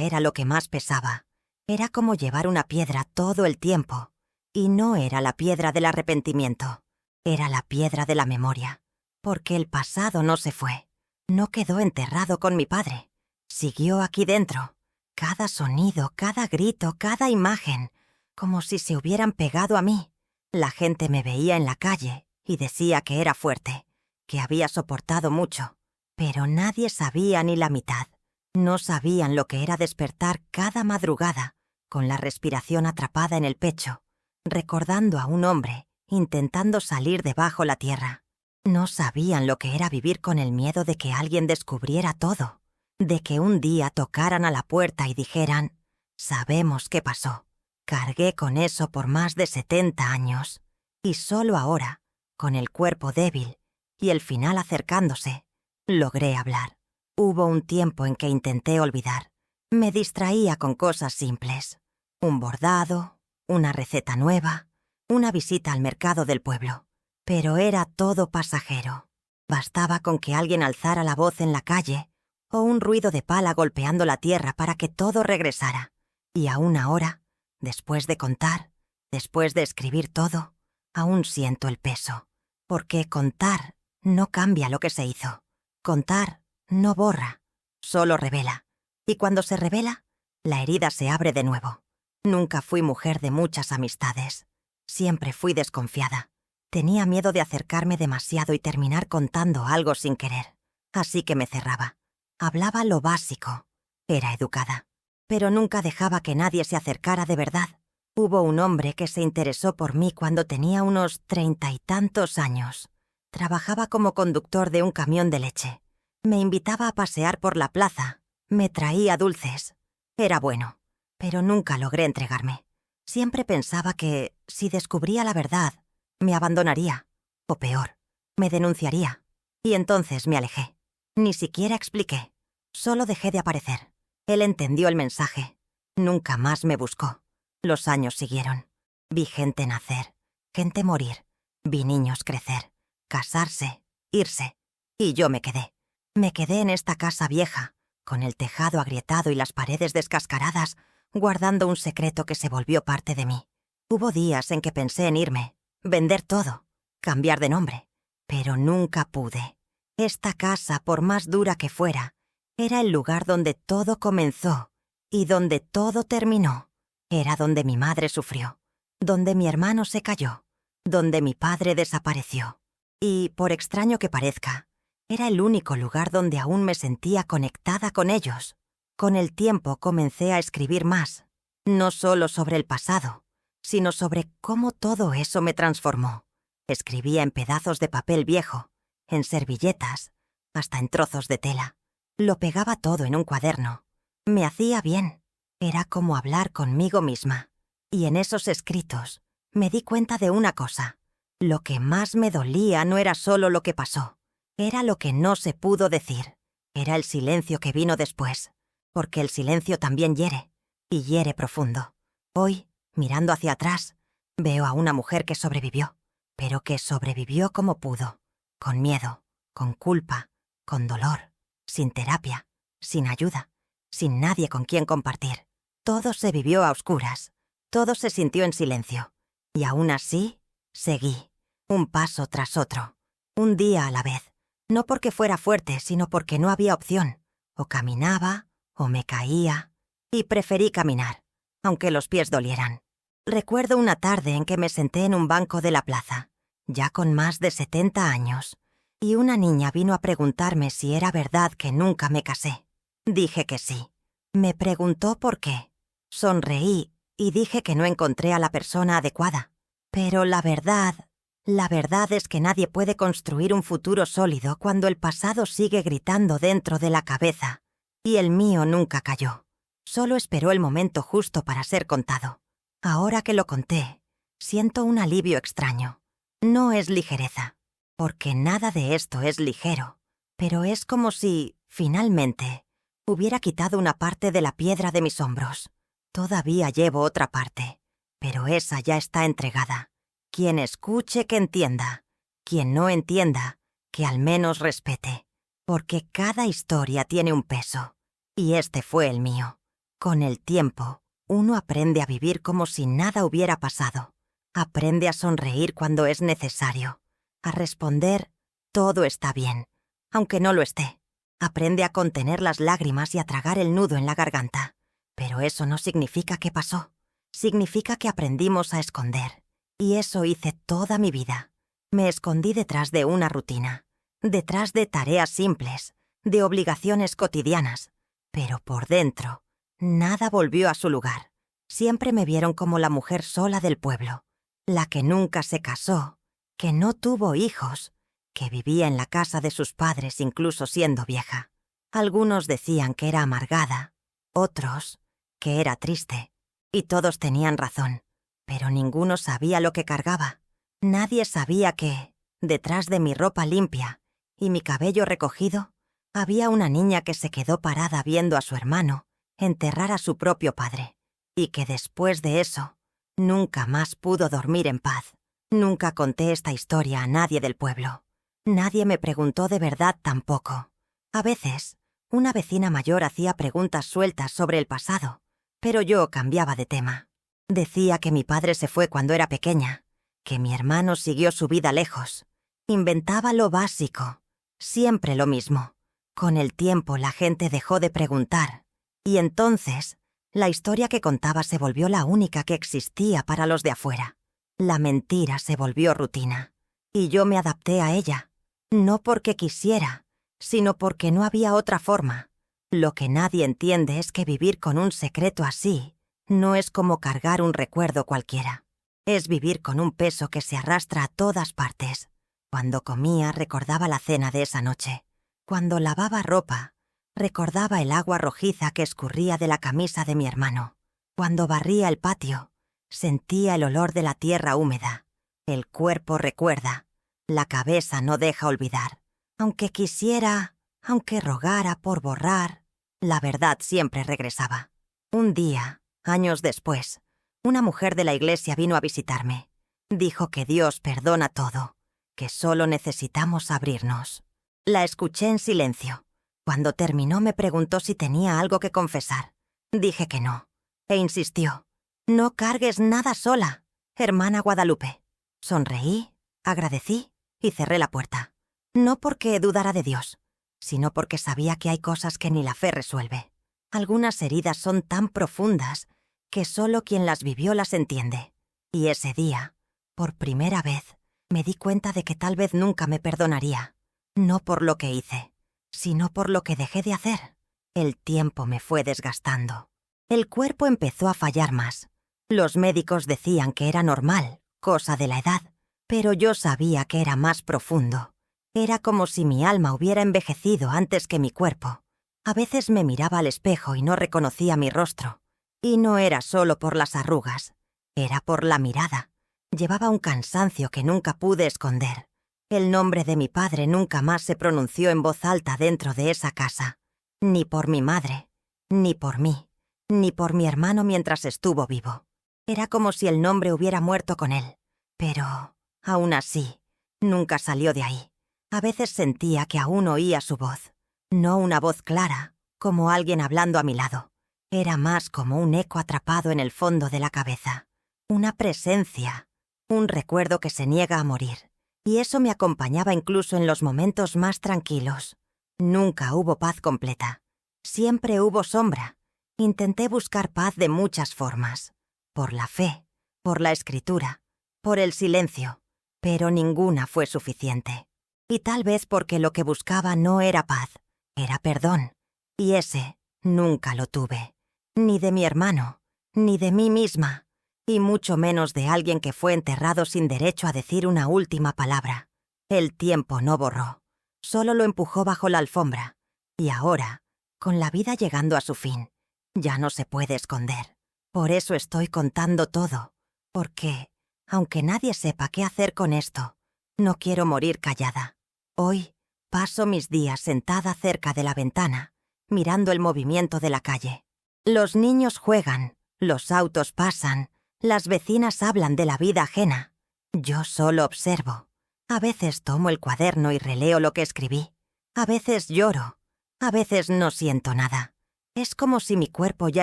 era lo que más pesaba. Era como llevar una piedra todo el tiempo, y no era la piedra del arrepentimiento, era la piedra de la memoria, porque el pasado no se fue, no quedó enterrado con mi padre, siguió aquí dentro. Cada sonido, cada grito, cada imagen, como si se hubieran pegado a mí. La gente me veía en la calle y decía que era fuerte, que había soportado mucho, pero nadie sabía ni la mitad. No sabían lo que era despertar cada madrugada, con la respiración atrapada en el pecho, recordando a un hombre intentando salir de bajo la tierra. No sabían lo que era vivir con el miedo de que alguien descubriera todo, de que un día tocaran a la puerta y dijeran: «Sabemos qué pasó». Cargué con eso por más de 70 años, y solo ahora, con el cuerpo débil y el final acercándose, logré hablar. Hubo un tiempo en que intenté olvidar. Me distraía con cosas simples. Un bordado, una receta nueva, una visita al mercado del pueblo. Pero era todo pasajero. Bastaba con que alguien alzara la voz en la calle o un ruido de pala golpeando la tierra para que todo regresara. Y aún ahora, después de contar, después de escribir todo, aún siento el peso. Porque contar no cambia lo que se hizo. Contar no borra, solo revela. Y cuando se revela, la herida se abre de nuevo. Nunca fui mujer de muchas amistades. Siempre fui desconfiada. Tenía miedo de acercarme demasiado y terminar contando algo sin querer. Así que me cerraba. Hablaba lo básico. Era educada. Pero nunca dejaba que nadie se acercara de verdad. Hubo un hombre que se interesó por mí cuando tenía unos 30 y tantos años. Trabajaba como conductor de un camión de leche. Me invitaba a pasear por la plaza. Me traía dulces. Era bueno, pero nunca logré entregarme. Siempre pensaba que, si descubría la verdad, me abandonaría. O peor, me denunciaría. Y entonces me alejé. Ni siquiera expliqué. Solo dejé de aparecer. Él entendió el mensaje. Nunca más me buscó. Los años siguieron. Vi gente nacer, gente morir. Vi niños crecer, casarse, irse. Y yo me quedé. Me quedé en esta casa vieja, con el tejado agrietado y las paredes descascaradas, guardando un secreto que se volvió parte de mí. Hubo días en que pensé en irme, vender todo, cambiar de nombre. Pero nunca pude. Esta casa, por más dura que fuera, era el lugar donde todo comenzó y donde todo terminó. Era donde mi madre sufrió, donde mi hermano se cayó, donde mi padre desapareció. Y, por extraño que parezca, era el único lugar donde aún me sentía conectada con ellos. Con el tiempo comencé a escribir más, no solo sobre el pasado, sino sobre cómo todo eso me transformó. Escribía en pedazos de papel viejo, en servilletas, hasta en trozos de tela. Lo pegaba todo en un cuaderno. Me hacía bien. Era como hablar conmigo misma. Y en esos escritos me di cuenta de una cosa. Lo que más me dolía no era solo lo que pasó. Era lo que no se pudo decir. Era el silencio que vino después. Porque el silencio también hiere. Y hiere profundo. Hoy, mirando hacia atrás, veo a una mujer que sobrevivió. Pero que sobrevivió como pudo. Con miedo, con culpa, con dolor. Sin terapia, sin ayuda, sin nadie con quien compartir. Todo se vivió a oscuras, todo se sintió en silencio. Y aún así, seguí, un paso tras otro, un día a la vez. No porque fuera fuerte, sino porque no había opción. O caminaba, o me caía, y preferí caminar, aunque los pies dolieran. Recuerdo una tarde en que me senté en un banco de la plaza, ya con más de 70 años, y una niña vino a preguntarme si era verdad que nunca me casé. Dije que sí. Me preguntó por qué. Sonreí y dije que no encontré a la persona adecuada. Pero la verdad es que nadie puede construir un futuro sólido cuando el pasado sigue gritando dentro de la cabeza. Y el mío nunca cayó. Solo esperó el momento justo para ser contado. Ahora que lo conté, siento un alivio extraño. No es ligereza, porque nada de esto es ligero. Pero es como si, finalmente, hubiera quitado una parte de la piedra de mis hombros. Todavía llevo otra parte, pero esa ya está entregada. Quien escuche, que entienda. Quien no entienda, que al menos respete. Porque cada historia tiene un peso, y este fue el mío. Con el tiempo, uno aprende a vivir como si nada hubiera pasado. Aprende a sonreír cuando es necesario. A responder, todo está bien, aunque no lo esté. Aprende a contener las lágrimas y a tragar el nudo en la garganta. Pero eso no significa que pasó. Significa que aprendimos a esconder. Y eso hice toda mi vida. Me escondí detrás de una rutina, detrás de tareas simples, de obligaciones cotidianas. Pero por dentro, nada volvió a su lugar. Siempre me vieron como la mujer sola del pueblo, la que nunca se casó, que no tuvo hijos, que vivía en la casa de sus padres incluso siendo vieja. Algunos decían que era amargada, otros que era triste, y todos tenían razón, pero ninguno sabía lo que cargaba. Nadie sabía que, detrás de mi ropa limpia y mi cabello recogido, había una niña que se quedó parada viendo a su hermano enterrar a su propio padre, y que después de eso nunca más pudo dormir en paz. Nunca conté esta historia a nadie del pueblo. Nadie me preguntó de verdad tampoco. A veces, una vecina mayor hacía preguntas sueltas sobre el pasado, pero yo cambiaba de tema. Decía que mi padre se fue cuando era pequeña, que mi hermano siguió su vida lejos. Inventaba lo básico, siempre lo mismo. Con el tiempo la gente dejó de preguntar, y entonces la historia que contaba se volvió la única que existía para los de afuera. La mentira se volvió rutina, y yo me adapté a ella, no porque quisiera, sino porque no había otra forma. Lo que nadie entiende es que vivir con un secreto así no es como cargar un recuerdo cualquiera. Es vivir con un peso que se arrastra a todas partes. Cuando comía, recordaba la cena de esa noche. Cuando lavaba ropa, recordaba el agua rojiza que escurría de la camisa de mi hermano. Cuando barría el patio, sentía el olor de la tierra húmeda. El cuerpo recuerda, la cabeza no deja olvidar. Aunque quisiera, aunque rogara por borrar, la verdad siempre regresaba. Un día, años después, una mujer de la iglesia vino a visitarme. Dijo que Dios perdona todo, que solo necesitamos abrirnos. La escuché en silencio. Cuando terminó me preguntó si tenía algo que confesar. Dije que no, e insistió. «No cargues nada sola, hermana Guadalupe». Sonreí, agradecí y cerré la puerta. No porque dudara de Dios, sino porque sabía que hay cosas que ni la fe resuelve. Algunas heridas son tan profundas que solo quien las vivió las entiende. Y ese día, por primera vez, me di cuenta de que tal vez nunca me perdonaría. No por lo que hice, sino por lo que dejé de hacer. El tiempo me fue desgastando. El cuerpo empezó a fallar más. Los médicos decían que era normal, cosa de la edad, pero yo sabía que era más profundo. Era como si mi alma hubiera envejecido antes que mi cuerpo. A veces me miraba al espejo y no reconocía mi rostro. Y no era solo por las arrugas, era por la mirada. Llevaba un cansancio que nunca pude esconder. El nombre de mi padre nunca más se pronunció en voz alta dentro de esa casa. Ni por mi madre, ni por mí, ni por mi hermano mientras estuvo vivo. Era como si el nombre hubiera muerto con él. Pero, aún así, nunca salió de ahí. A veces sentía que aún oía su voz. No una voz clara, como alguien hablando a mi lado. Era más como un eco atrapado en el fondo de la cabeza. Una presencia, un recuerdo que se niega a morir. Y eso me acompañaba incluso en los momentos más tranquilos. Nunca hubo paz completa. Siempre hubo sombra. Intenté buscar paz de muchas formas. Por la fe, por la escritura, por el silencio. Pero ninguna fue suficiente. Y tal vez porque lo que buscaba no era paz, era perdón. Y ese nunca lo tuve. Ni de mi hermano, ni de mí misma. Y mucho menos de alguien que fue enterrado sin derecho a decir una última palabra. El tiempo no borró, solo lo empujó bajo la alfombra. Y ahora, con la vida llegando a su fin, ya no se puede esconder. Por eso estoy contando todo, porque, aunque nadie sepa qué hacer con esto, no quiero morir callada. Hoy paso mis días sentada cerca de la ventana, mirando el movimiento de la calle. Los niños juegan, los autos pasan, las vecinas hablan de la vida ajena. Yo solo observo. A veces tomo el cuaderno y releo lo que escribí. A veces lloro. A veces no siento nada. Es como si mi cuerpo ya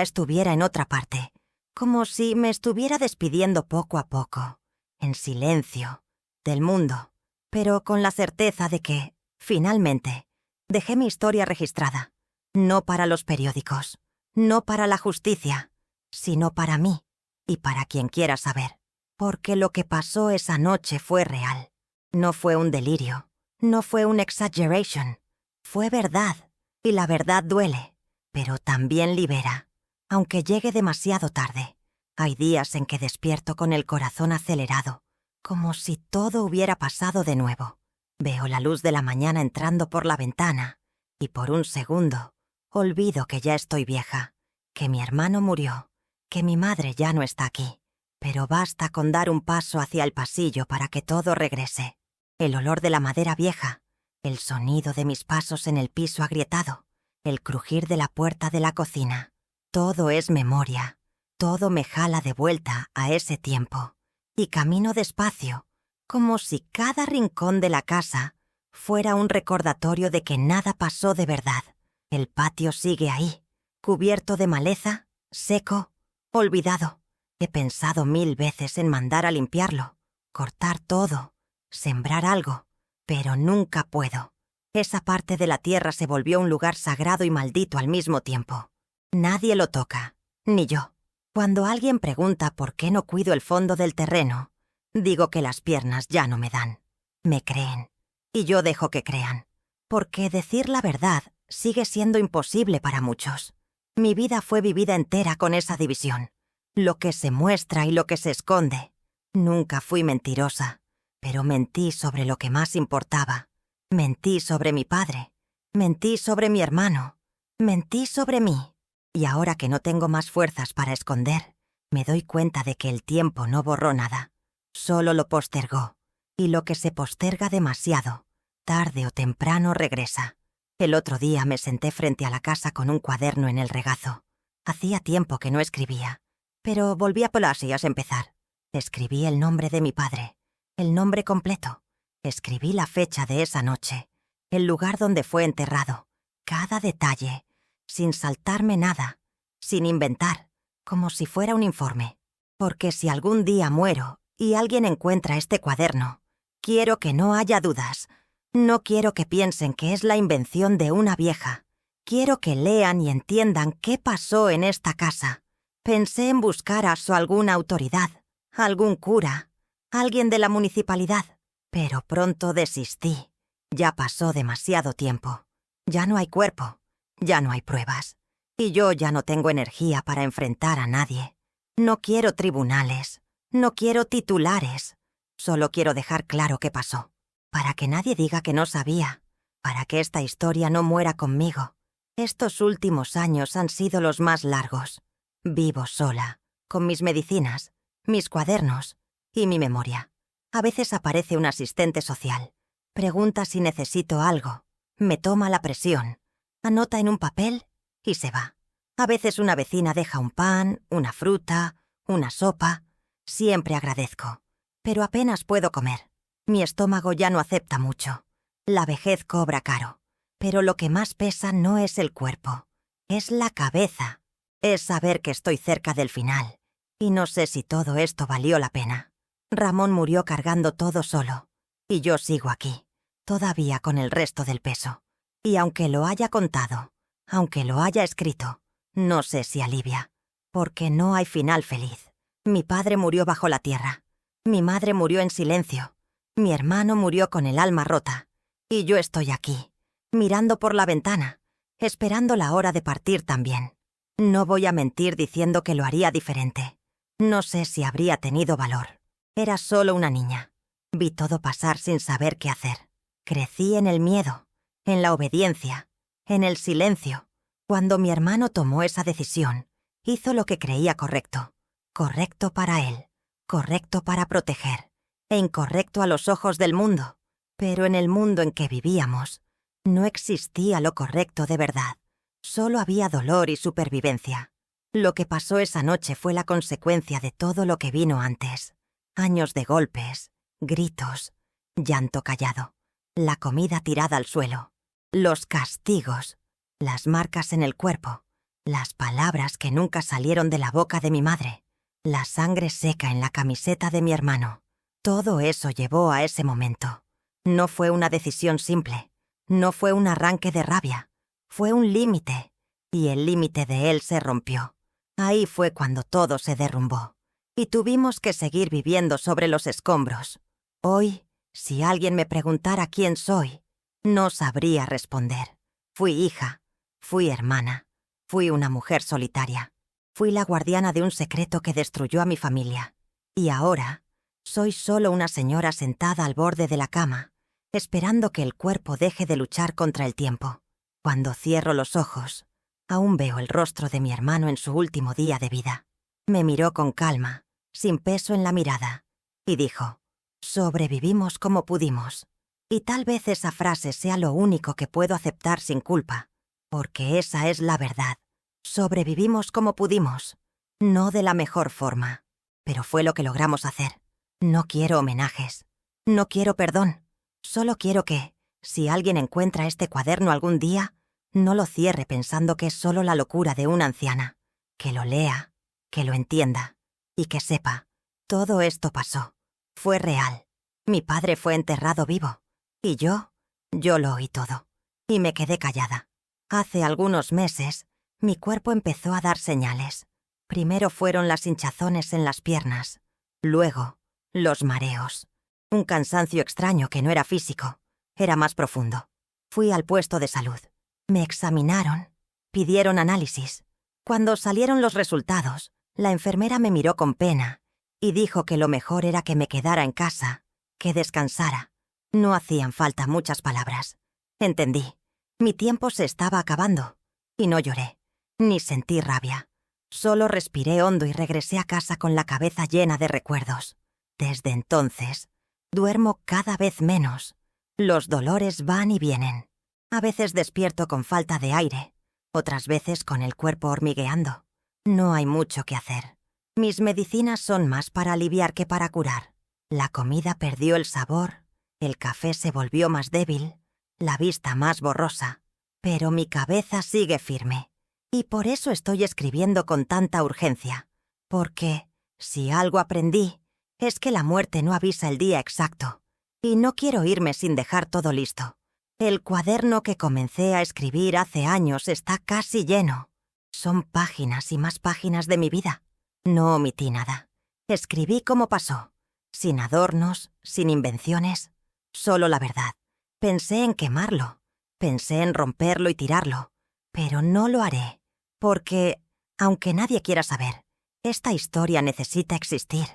estuviera en otra parte. Como si me estuviera despidiendo poco a poco, en silencio, del mundo. Pero con la certeza de que, finalmente, dejé mi historia registrada. No para los periódicos, no para la justicia, sino para mí y para quien quiera saber. Porque lo que pasó esa noche fue real. No fue un delirio, no fue un exaggeration. Fue verdad, y la verdad duele, pero también libera, aunque llegue demasiado tarde. Hay días en que despierto con el corazón acelerado, como si todo hubiera pasado de nuevo. Veo la luz de la mañana entrando por la ventana, y por un segundo olvido que ya estoy vieja, que mi hermano murió, que mi madre ya no está aquí. Pero basta con dar un paso hacia el pasillo para que todo regrese. el olor de la madera vieja, el sonido de mis pasos en el piso agrietado, el crujir de la puerta de la cocina. Todo es memoria, todo me jala de vuelta a ese tiempo. Y camino despacio, como si cada rincón de la casa fuera un recordatorio de que nada pasó de verdad. El patio sigue ahí, cubierto de maleza, seco, olvidado. He pensado 1000 veces en mandar a limpiarlo, cortar todo, sembrar algo, pero nunca puedo. Esa parte de la tierra se volvió un lugar sagrado y maldito al mismo tiempo. Nadie lo toca, ni yo. Cuando alguien pregunta por qué no cuido el fondo del terreno, digo que las piernas ya no me dan. Me creen, y yo dejo que crean, porque decir la verdad sigue siendo imposible para muchos. Mi vida fue vivida entera con esa división, lo que se muestra y lo que se esconde. Nunca fui mentirosa, pero mentí sobre lo que más importaba. Mentí sobre mi padre, mentí sobre mi hermano, mentí sobre mí. Y ahora que no tengo más fuerzas para esconder, me doy cuenta de que el tiempo no borró nada, solo lo postergó. Y lo que se posterga demasiado, tarde o temprano regresa. El otro día me senté frente a la casa con un cuaderno en el regazo. Hacía tiempo que no escribía, pero volví a Polacias a empezar. Escribí el nombre de mi padre, el nombre completo. Escribí la fecha de esa noche, el lugar donde fue enterrado, cada detalle, sin saltarme nada, sin inventar, como si fuera un informe. Porque si algún día muero y alguien encuentra este cuaderno, quiero que no haya dudas. No quiero que piensen que es la invención de una vieja. Quiero que lean y entiendan qué pasó en esta casa. Pensé en buscar a alguna autoridad, algún cura, alguien de la municipalidad, pero pronto desistí. Ya pasó demasiado tiempo. Ya no hay cuerpo. Ya no hay pruebas, y yo ya no tengo energía para enfrentar a nadie. No quiero tribunales, no quiero titulares. Solo quiero dejar claro qué pasó, para que nadie diga que no sabía, para que esta historia no muera conmigo. Estos últimos años han sido los más largos. Vivo sola, con mis medicinas, mis cuadernos y mi memoria. A veces aparece un asistente social, pregunta si necesito algo, me toma la presión, anota en un papel y se va. A veces una vecina deja un pan, una fruta, una sopa. Siempre agradezco, pero apenas puedo comer. Mi estómago ya no acepta mucho. La vejez cobra caro, pero lo que más pesa no es el cuerpo, es la cabeza. Es saber que estoy cerca del final, y no sé si todo esto valió la pena. Ramón murió cargando todo solo, y yo sigo aquí, todavía con el resto del peso. Y aunque lo haya contado, aunque lo haya escrito, no sé si alivia, porque no hay final feliz. Mi padre murió bajo la tierra, mi madre murió en silencio, mi hermano murió con el alma rota, y yo estoy aquí, mirando por la ventana, esperando la hora de partir también. No voy a mentir diciendo que lo haría diferente. No sé si habría tenido valor. Era solo una niña. Vi todo pasar sin saber qué hacer. Crecí en el miedo, en la obediencia, en el silencio. Cuando mi hermano tomó esa decisión, hizo lo que creía correcto. Correcto para él, correcto para proteger, e incorrecto a los ojos del mundo. Pero en el mundo en que vivíamos, no existía lo correcto de verdad. Solo había dolor y supervivencia. Lo que pasó esa noche fue la consecuencia de todo lo que vino antes. Años de golpes, gritos, llanto callado, la comida tirada al suelo, los castigos, las marcas en el cuerpo, las palabras que nunca salieron de la boca de mi madre, la sangre seca en la camiseta de mi hermano. Todo eso llevó a ese momento. No fue una decisión simple, no fue un arranque de rabia, fue un límite, y el límite de él se rompió. Ahí fue cuando todo se derrumbó, y tuvimos que seguir viviendo sobre los escombros. Hoy, si alguien me preguntara quién soy, no sabría responder. Fui hija, fui hermana, fui una mujer solitaria, fui la guardiana de un secreto que destruyó a mi familia. Y ahora, soy solo una señora sentada al borde de la cama, esperando que el cuerpo deje de luchar contra el tiempo. Cuando cierro los ojos, aún veo el rostro de mi hermano en su último día de vida. Me miró con calma, sin peso en la mirada, y dijo: «Sobrevivimos como pudimos». Y tal vez esa frase sea lo único que puedo aceptar sin culpa, porque esa es la verdad. Sobrevivimos como pudimos, no de la mejor forma, pero fue lo que logramos hacer. No quiero homenajes, no quiero perdón, solo quiero que, si alguien encuentra este cuaderno algún día, no lo cierre pensando que es solo la locura de una anciana. Que lo lea, que lo entienda y que sepa, todo esto pasó. Fue real. Mi padre fue enterrado vivo. Y yo lo oí todo. Y me quedé callada. Hace algunos meses, mi cuerpo empezó a dar señales. Primero fueron las hinchazones en las piernas. Luego, los mareos. Un cansancio extraño que no era físico. Era más profundo. Fui al puesto de salud. Me examinaron. Pidieron análisis. Cuando salieron los resultados, la enfermera me miró con pena y dijo que lo mejor era que me quedara en casa, que descansara. No hacían falta muchas palabras. Entendí. Mi tiempo se estaba acabando. Y no lloré, ni sentí rabia. Solo respiré hondo y regresé a casa con la cabeza llena de recuerdos. Desde entonces, duermo cada vez menos. Los dolores van y vienen. A veces despierto con falta de aire, otras veces con el cuerpo hormigueando. No hay mucho que hacer. Mis medicinas son más para aliviar que para curar. La comida perdió el sabor, el café se volvió más débil, la vista más borrosa, pero mi cabeza sigue firme. Y por eso estoy escribiendo con tanta urgencia, porque, si algo aprendí, es que la muerte no avisa el día exacto, y no quiero irme sin dejar todo listo. El cuaderno que comencé a escribir hace años está casi lleno. Son páginas y más páginas de mi vida. No omití nada. Escribí como pasó, sin adornos, sin invenciones, solo la verdad. Pensé en quemarlo, pensé en romperlo y tirarlo, pero no lo haré, porque, aunque nadie quiera saber, esta historia necesita existir,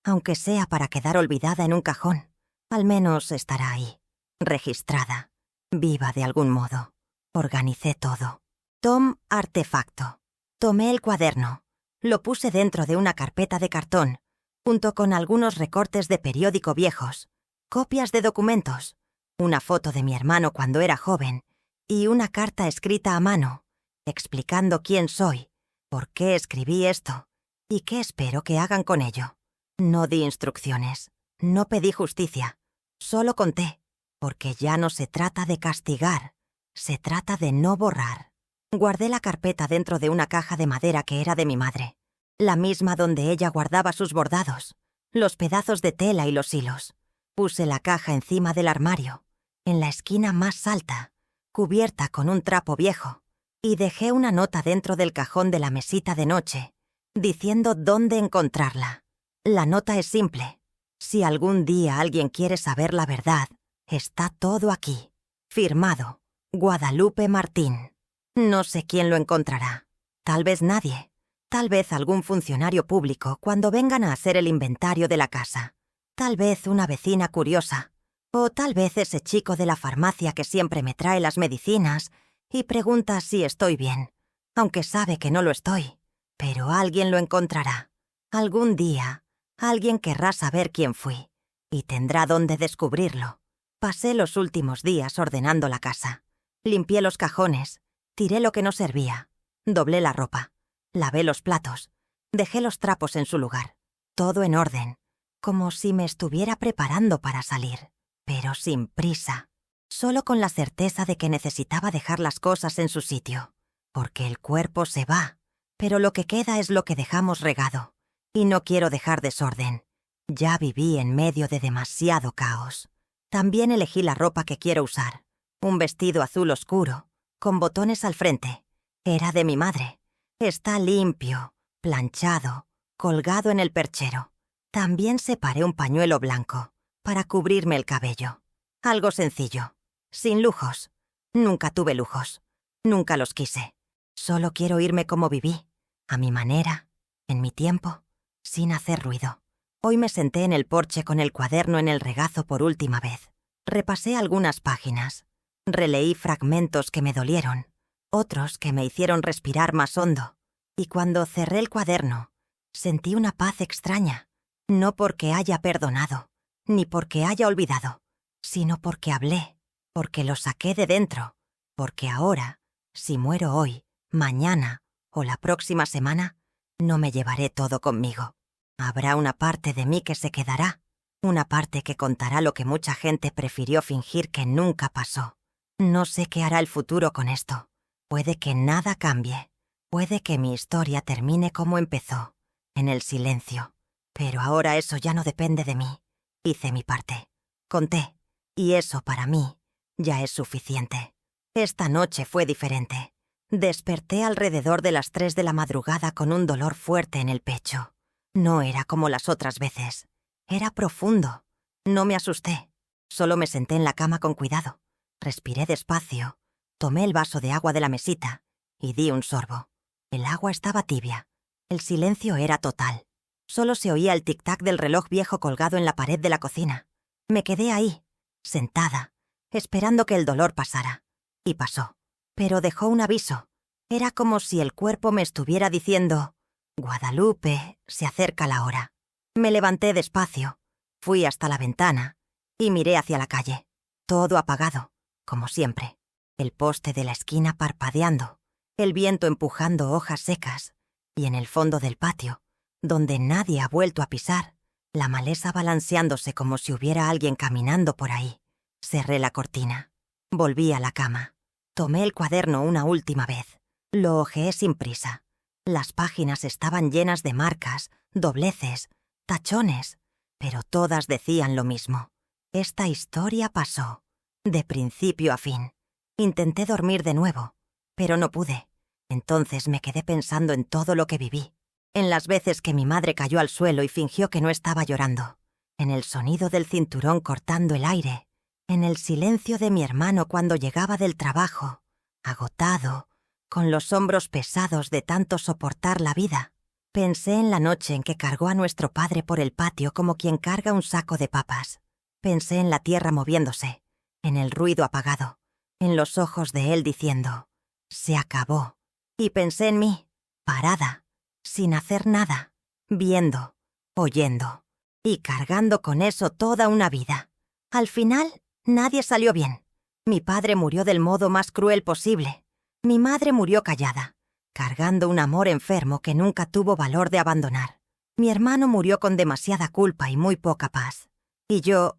aunque sea para quedar olvidada en un cajón. Al menos estará ahí, registrada, viva de algún modo. Organicé todo. Tom Artefacto. Tomé el cuaderno. Lo puse dentro de una carpeta de cartón, junto con algunos recortes de periódico viejos, copias de documentos, una foto de mi hermano cuando era joven y una carta escrita a mano, explicando quién soy, por qué escribí esto y qué espero que hagan con ello. No di instrucciones, no pedí justicia, solo conté, porque ya no se trata de castigar, se trata de no borrar. Guardé la carpeta dentro de una caja de madera que era de mi madre, la misma donde ella guardaba sus bordados, los pedazos de tela y los hilos. Puse la caja encima del armario, en la esquina más alta, cubierta con un trapo viejo, y dejé una nota dentro del cajón de la mesita de noche, diciendo dónde encontrarla. La nota es simple. Si algún día alguien quiere saber la verdad, está todo aquí. Firmado, Guadalupe Martín. No sé quién lo encontrará. Tal vez nadie. Tal vez algún funcionario público cuando vengan a hacer el inventario de la casa. Tal vez una vecina curiosa. O tal vez ese chico de la farmacia que siempre me trae las medicinas y pregunta si estoy bien, aunque sabe que no lo estoy. Pero alguien lo encontrará. Algún día, alguien querrá saber quién fui y tendrá dónde descubrirlo. Pasé los últimos días ordenando la casa. Limpié los cajones, tiré lo que no servía, doblé la ropa, lavé los platos, dejé los trapos en su lugar. Todo en orden, como si me estuviera preparando para salir, pero sin prisa, solo con la certeza de que necesitaba dejar las cosas en su sitio, porque el cuerpo se va, pero lo que queda es lo que dejamos regado, y no quiero dejar desorden. Ya viví en medio de demasiado caos. También elegí la ropa que quiero usar, un vestido azul oscuro, con botones al frente. Era de mi madre. Está limpio, planchado, colgado en el perchero. También separé un pañuelo blanco para cubrirme el cabello. Algo sencillo, sin lujos. Nunca tuve lujos. Nunca los quise. Solo quiero irme como viví, a mi manera, en mi tiempo, sin hacer ruido. Hoy me senté en el porche con el cuaderno en el regazo por última vez. Repasé algunas páginas. Releí fragmentos que me dolieron, otros que me hicieron respirar más hondo. Y cuando cerré el cuaderno, sentí una paz extraña. No porque haya perdonado, ni porque haya olvidado, sino porque hablé, porque lo saqué de dentro, porque ahora, si muero hoy, mañana o la próxima semana, no me llevaré todo conmigo. Habrá una parte de mí que se quedará, una parte que contará lo que mucha gente prefirió fingir que nunca pasó. No sé qué hará el futuro con esto. Puede que nada cambie. Puede que mi historia termine como empezó, en el silencio. Pero ahora eso ya no depende de mí. Hice mi parte. Conté. Y eso para mí ya es suficiente. Esta noche fue diferente. Desperté alrededor de las 3 de la madrugada con un dolor fuerte en el pecho. No era como las otras veces. Era profundo. No me asusté. Solo me senté en la cama con cuidado. Respiré despacio. Tomé el vaso de agua de la mesita y di un sorbo. El agua estaba tibia. El silencio era total. Solo se oía el tic-tac del reloj viejo colgado en la pared de la cocina. Me quedé ahí, sentada, esperando que el dolor pasara. Y pasó. Pero dejó un aviso. Era como si el cuerpo me estuviera diciendo: Guadalupe, se acerca la hora. Me levanté despacio, fui hasta la ventana y miré hacia la calle. Todo apagado, como siempre. El poste de la esquina parpadeando, el viento empujando hojas secas, y en el fondo del patio, donde nadie ha vuelto a pisar, la maleza balanceándose como si hubiera alguien caminando por ahí. Cerré la cortina. Volví a la cama. Tomé el cuaderno una última vez. Lo hojeé sin prisa. Las páginas estaban llenas de marcas, dobleces, tachones, pero todas decían lo mismo. Esta historia pasó, de principio a fin. Intenté dormir de nuevo, pero no pude. Entonces me quedé pensando en todo lo que viví, en las veces que mi madre cayó al suelo y fingió que no estaba llorando, en el sonido del cinturón cortando el aire, en el silencio de mi hermano cuando llegaba del trabajo, agotado, con los hombros pesados de tanto soportar la vida. Pensé en la noche en que cargó a nuestro padre por el patio como quien carga un saco de papas. Pensé en la tierra moviéndose, en el ruido apagado, en los ojos de él diciendo: se acabó. Y pensé en mí, parada, sin hacer nada, viendo, oyendo, y cargando con eso toda una vida. Al final, nadie salió bien. Mi padre murió del modo más cruel posible. Mi madre murió callada, cargando un amor enfermo que nunca tuvo valor de abandonar. Mi hermano murió con demasiada culpa y muy poca paz. Y yo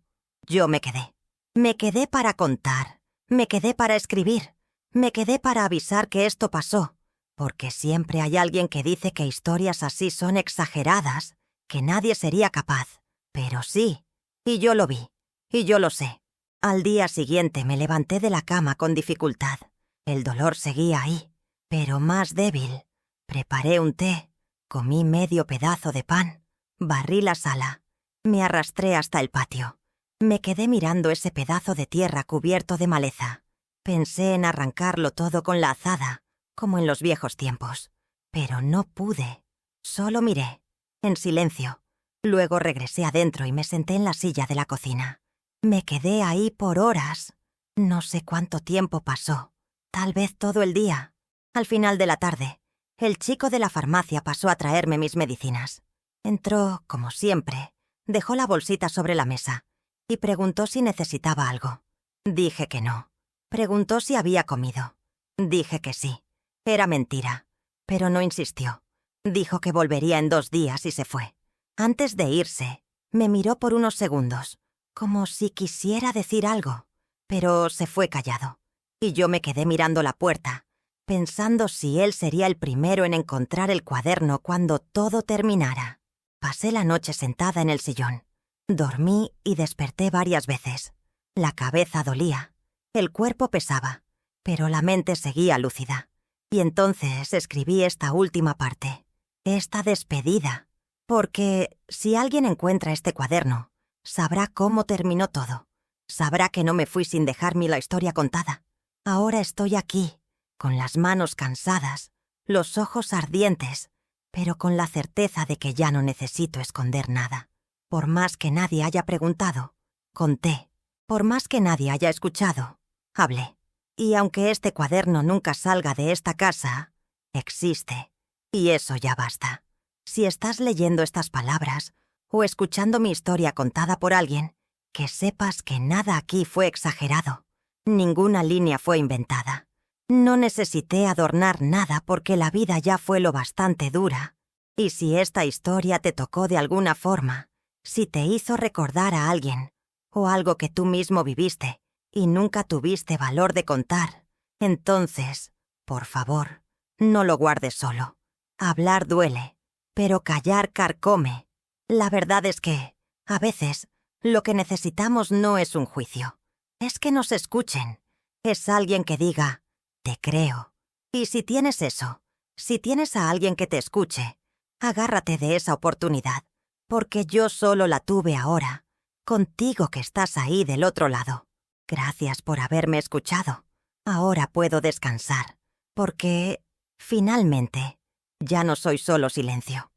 me quedé. Me quedé para contar, me quedé para escribir, me quedé para avisar que esto pasó, porque siempre hay alguien que dice que historias así son exageradas, que nadie sería capaz. Pero sí, y yo lo vi, y yo lo sé. Al día siguiente me levanté de la cama con dificultad. El dolor seguía ahí, pero más débil. Preparé un té, comí medio pedazo de pan, barrí la sala, me arrastré hasta el patio. Me quedé mirando ese pedazo de tierra cubierto de maleza. Pensé en arrancarlo todo con la azada, como en los viejos tiempos. Pero no pude. Solo miré, en silencio. Luego regresé adentro y me senté en la silla de la cocina. Me quedé ahí por horas. No sé cuánto tiempo pasó. Tal vez todo el día. Al final de la tarde, el chico de la farmacia pasó a traerme mis medicinas. Entró, como siempre, dejó la bolsita sobre la mesa y preguntó si necesitaba algo. Dije que no. Preguntó si había comido. Dije que sí. Era mentira, pero no insistió. Dijo que volvería en 2 días y se fue. Antes de irse, me miró por unos segundos, como si quisiera decir algo, pero se fue callado. Y yo me quedé mirando la puerta, pensando si él sería el primero en encontrar el cuaderno cuando todo terminara. Pasé la noche sentada en el sillón. Dormí y desperté varias veces. La cabeza dolía, el cuerpo pesaba, pero la mente seguía lúcida. Y entonces escribí esta última parte, esta despedida, porque si alguien encuentra este cuaderno, sabrá cómo terminó todo. Sabrá que no me fui sin dejarme la historia contada. Ahora estoy aquí, con las manos cansadas, los ojos ardientes, pero con la certeza de que ya no necesito esconder nada. Por más que nadie haya preguntado, conté. Por más que nadie haya escuchado, hablé. Y aunque este cuaderno nunca salga de esta casa, existe. Y eso ya basta. Si estás leyendo estas palabras o escuchando mi historia contada por alguien, Que sepas que nada aquí fue exagerado. Ninguna línea fue inventada. No necesité adornar nada porque la vida ya fue lo bastante dura. Y si esta historia te tocó de alguna forma, si te hizo recordar a alguien, o algo que tú mismo viviste y nunca tuviste valor de contar, entonces, por favor, no lo guardes solo. Hablar duele, pero callar carcome. La verdad es que, a veces, lo que necesitamos no es un juicio. Es que nos escuchen. Es alguien que diga, te creo. Y si tienes eso, si tienes a alguien que te escuche, agárrate de esa oportunidad, porque yo solo la tuve ahora, contigo que estás ahí del otro lado. Gracias por haberme escuchado. Ahora puedo descansar, porque, finalmente, ya no soy solo silencio.